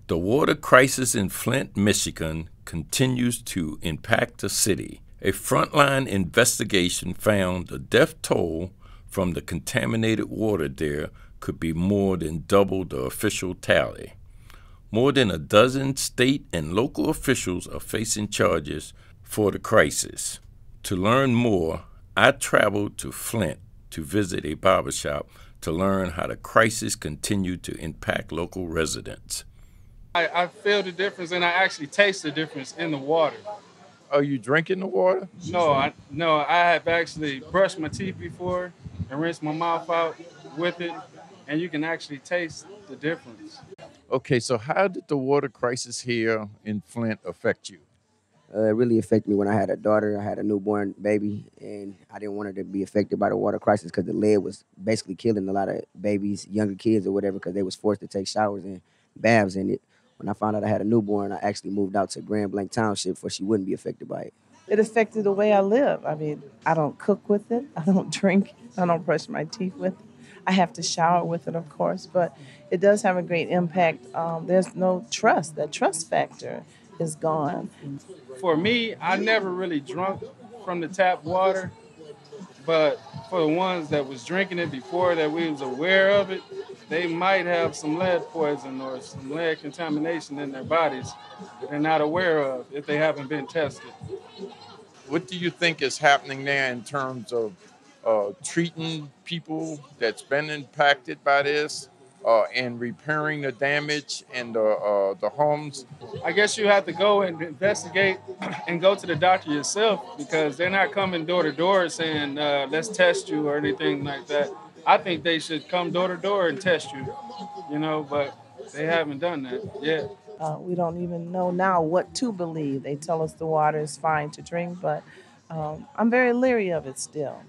The water crisis in Flint, Michigan continues to impact the city. A frontline investigation found the death toll from the contaminated water there could be more than double the official tally. More than a dozen state and local officials are facing charges for the crisis. To learn more, I traveled to Flint to visit a barbershop to learn how the crisis continued to impact local residents. I feel the difference, and I actually taste the difference in the water. Are you drinking the water? No, I have actually brushed my teeth before and rinsed my mouth out with it, and you can actually taste the difference. Okay, so how did the water crisis here in Flint affect you? It really affected me when I had a daughter. I had a newborn baby, and I didn't want her to be affected by the water crisis because the lead was basically killing a lot of babies, younger kids or whatever, because they was forced to take showers and baths in it. When I found out I had a newborn, I actually moved out to Grand Blanc Township where she wouldn't be affected by it. It affected the way I live. I mean, I don't cook with it. I don't drink. I don't brush my teeth with it. I have to shower with it, of course, but it does have a great impact. There's no trust. That trust factor is gone. For me, I never really drunk from the tap water, but for the ones that was drinking it before that we was aware of it, they might have some lead poison or some lead contamination in their bodies that they're not aware of if they haven't been tested. What do you think is happening there in terms of treating people that's been impacted by this and repairing the damage in the homes? I guess you have to go and investigate and go to the doctor yourself because they're not coming door to door saying, let's test you or anything like that. I think they should come door to door and test you, but they haven't done that yet. We don't even know now what to believe. They tell us the water is fine to drink, but I'm very leery of it still.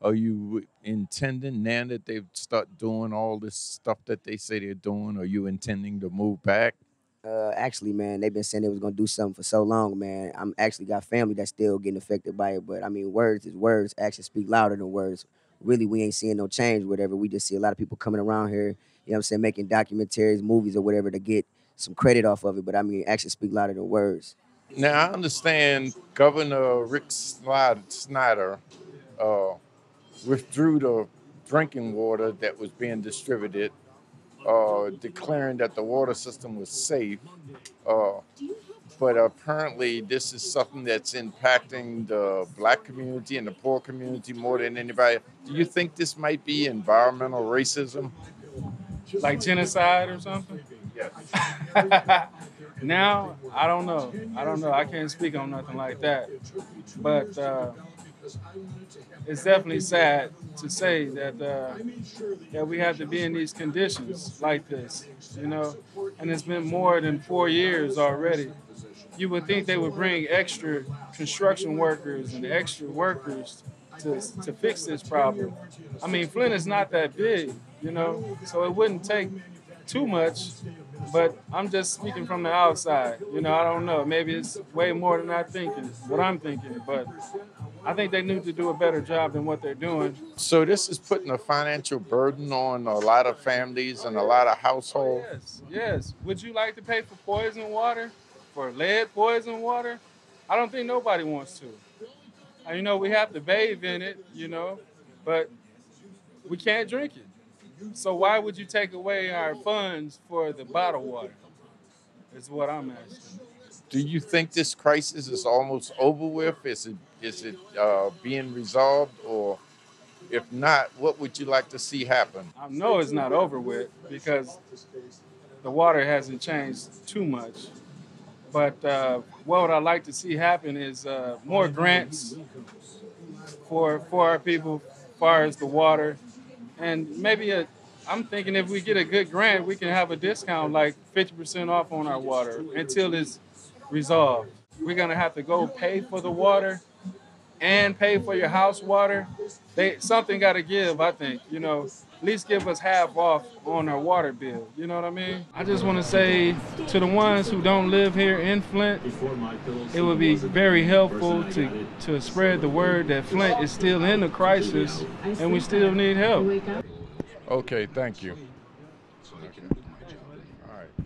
Are you intending, now that they've started doing all this stuff that they say they're doing, are you intending to move back? Actually, man, they've been saying they was gonna do something for so long, man. I'm actually got family that's still getting affected by it, but I mean, words is words. Actions speak louder than words. Really, we ain't seeing no change, whatever. We just see a lot of people coming around here, you know what I'm saying, making documentaries, movies or whatever to get some credit off of it, but I mean, actions speak louder than words. Now, I understand Governor Rick Snyder withdrew the drinking water that was being distributed, declaring that the water system was safe. But apparently this is something that's impacting the black community and the poor community more than anybody. Do you think this might be environmental racism? Like genocide or something? Yes. Now, I don't know. I can't speak on nothing like that. But it's definitely sad to say that we have to be in these conditions like this, and it's been more than 4 years already. You would think they would bring extra construction workers and extra workers to fix this problem. I mean, Flint is not that big, so it wouldn't take too much, but I'm just speaking from the outside. I don't know. Maybe it's way more than I'm thinking, but I think they need to do a better job than what they're doing. So this is putting a financial burden on a lot of families and a lot of households? Yes. Would you like to pay for poison water? For lead poison water? I don't think nobody wants to. We have to bathe in it, but we can't drink it. So why would you take away our funds for the bottled water? Is what I'm asking. Do you think this crisis is almost over with? Is it being resolved? Or if not, what would you like to see happen? I know it's not over with because the water hasn't changed too much. But what I'd like to see happen is more grants for our people as far as the water. And maybe I'm thinking if we get a good grant, we can have a discount like 50% off on our water until it's resolved. We're going to have to go pay for the water and pay for your house water. Something got to give, I think, at least give us half off on our water bill. You know what I mean? I just want to say to the ones who don't live here in Flint, it would be very helpful to spread the word that Flint is still in a crisis and we still need help. Okay, thank you. All right.